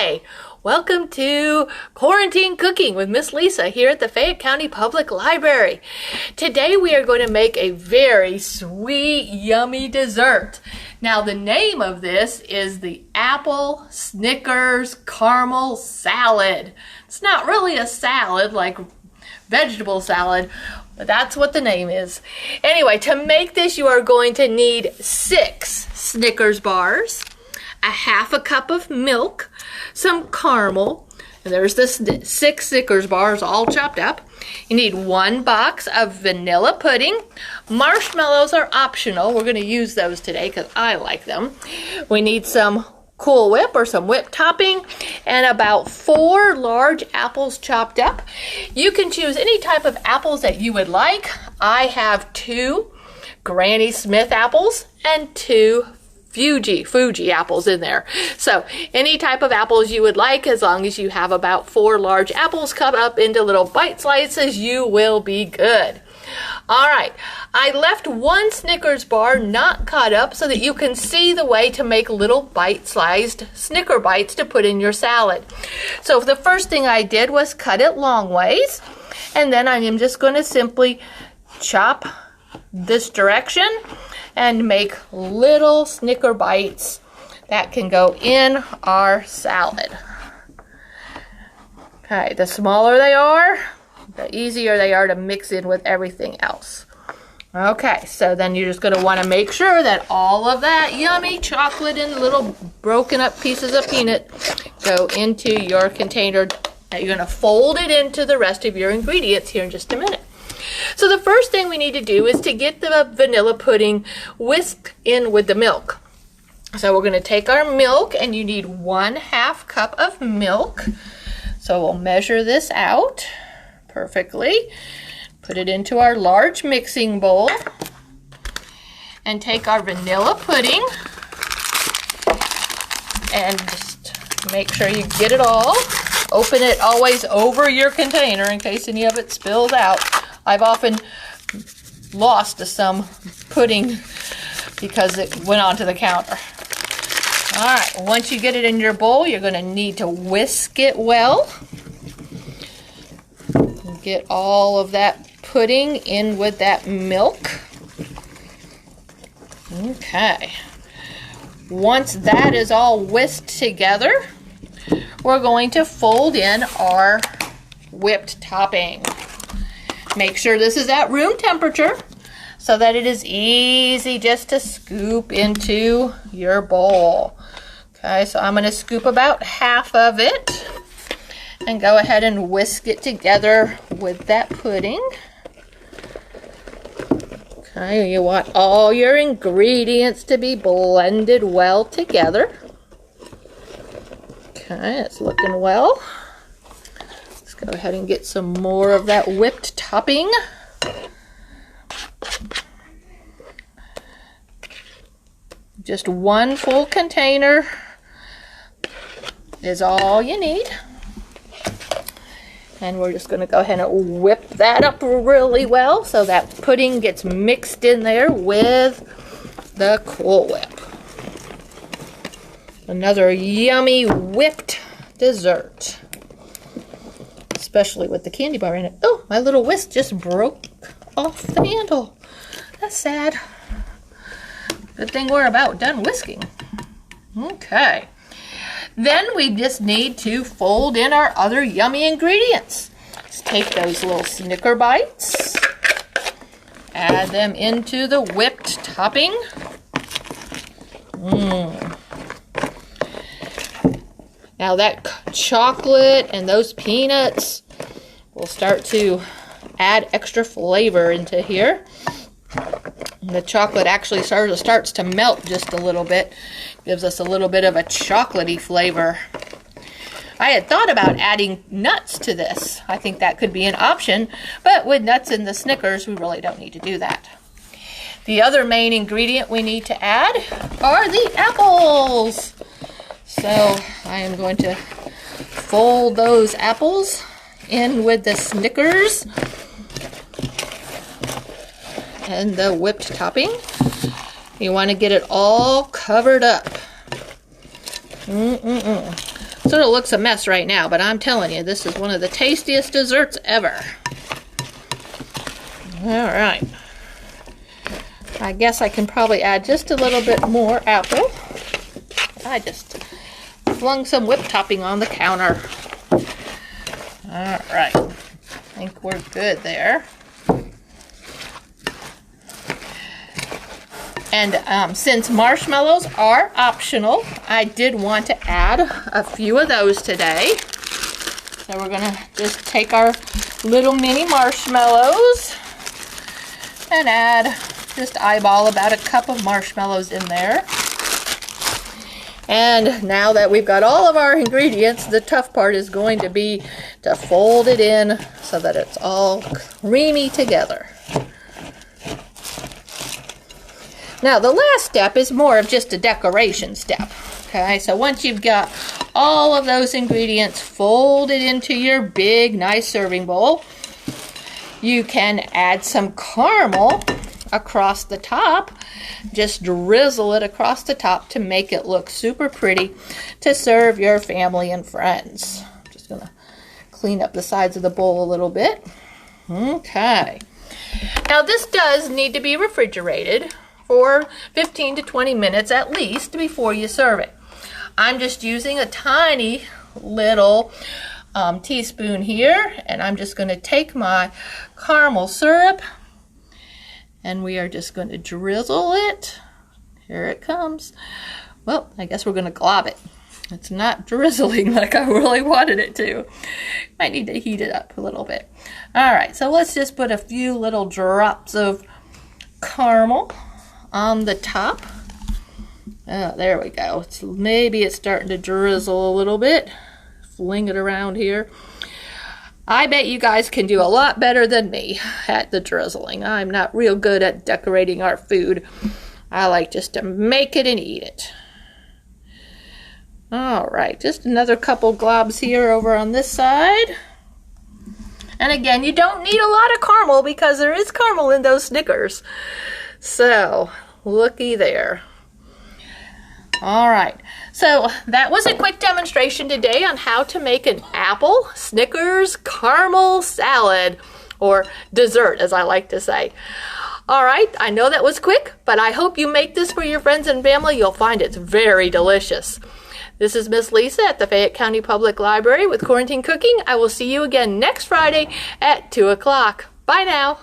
Hi, welcome to Quarantine Cooking with Miss Lisa here at the Fayette County Public Library. Today we are going to make a very sweet, yummy dessert. Now the name of this is the Apple Snickers Caramel Salad. It's not really a salad like vegetable salad, but that's what the name is. Anyway, to make this you are going to need 6 Snickers bars, a half a cup of milk, some caramel, and there's the 6 Snickers bars all chopped up. You need 1 box of vanilla pudding. Marshmallows are optional. We're going to use those today because I like them. We need some Cool Whip or some whipped topping, and about 4 large apples chopped up. You can choose any type of apples that you would like. I have 2 Granny Smith apples and 2 Fuji apples in there. So any type of apples you would like, as long as you have about 4 large apples cut up into little bite slices, you will be good. All right, I left 1 Snickers bar not cut up so that you can see the way to make little bite-sized Snicker bites to put in your salad. So the first thing I did was cut it long ways, and then I am just going to simply chop this direction and make little Snicker bites that can go in our salad. Okay, the smaller they are, the easier they are to mix in with everything else. Okay, so then you're just going to want to make sure that all of that yummy chocolate and little broken up pieces of peanut go into your container. You're going to fold it into the rest of your ingredients here in just a minute. So the first thing we need to do is to get the vanilla pudding whisked in with the milk. So we're going to take our milk, and you need 1/2 cup of milk. So we'll measure this out perfectly. Put it into our large mixing bowl and take our vanilla pudding and just make sure you get it all. Open it always over your container in case any of it spills out. I've often lost some pudding because it went onto the counter. All right, once you get it in your bowl, you're going to need to whisk it well. Get all of that pudding in with that milk. Okay. Once that is all whisked together, we're going to fold in our whipped topping. Make sure this is at room temperature so that it is easy just to scoop into your bowl. Okay, so I'm going to scoop about half of it and go ahead and whisk it together with that pudding. Okay, you want all your ingredients to be blended well together. Okay, it's looking well. Go ahead and get some more of that whipped topping. Just 1 full container is all you need. And we're just going to go ahead and whip that up really well so that pudding gets mixed in there with the Cool Whip. Another yummy whipped dessert, especially with the candy bar in it. Oh, my little whisk just broke off the handle. That's sad. Good thing we're about done whisking. Okay. Then we just need to fold in our other yummy ingredients. Let's take those little Snicker bites, add them into the whipped topping. Now that chocolate and those peanuts will start to add extra flavor into here. And the chocolate actually starts to melt just a little bit. Gives us a little bit of a chocolatey flavor. I had thought about adding nuts to this. I think that could be an option, but with nuts in the Snickers, we really don't need to do that. The other main ingredient we need to add are the apples. So I am going to fold those apples in with the Snickers and the whipped topping. You want to get it all covered up. So Sort of looks a mess right now, but I'm telling you, this is one of the tastiest desserts ever. All right. I guess I can probably add just a little bit more apple. I just flung some whipped topping on the counter. All right. I think we're good there. And since marshmallows are optional, I did want to add a few of those today. So we're gonna just take our little mini marshmallows and add, just eyeball about a cup of marshmallows in there. And now that we've got all of our ingredients, the tough part is going to be to fold it in so that it's all creamy together. Now, the last step is more of just a decoration step. Okay, so once you've got all of those ingredients folded into your big, nice serving bowl, you can add some caramel across the top. Just drizzle it across the top to make it look super pretty to serve your family and friends. I'm just going to clean up the sides of the bowl a little bit. Okay. Now, this does need to be refrigerated for 15 to 20 minutes at least before you serve it. I'm just using a tiny little teaspoon here, and I'm just going to take my caramel syrup, and we are just going to drizzle it. Here it comes. Well, I guess we're going to glob it. It's not drizzling like I really wanted it to. Might need to heat it up a little bit. All right, so let's just put a few little drops of caramel on the top. Oh, there we go. Maybe it's starting to drizzle a little bit. Fling it around here. I bet you guys can do a lot better than me at the drizzling. I'm not real good at decorating our food. I like just to make it and eat it. All right, just another couple globs here over on this side. And again, you don't need a lot of caramel because there is caramel in those Snickers. So, looky there. All right, so that was a quick demonstration today on how to make an apple Snickers caramel salad, or dessert as I like to say. All right, I know that was quick, but I hope you make this for your friends and family. You'll find it's very delicious. This is Miss Lisa at the Fayette County Public Library with Quarantine Cooking. I will see you again next Friday at 2 o'clock. Bye now.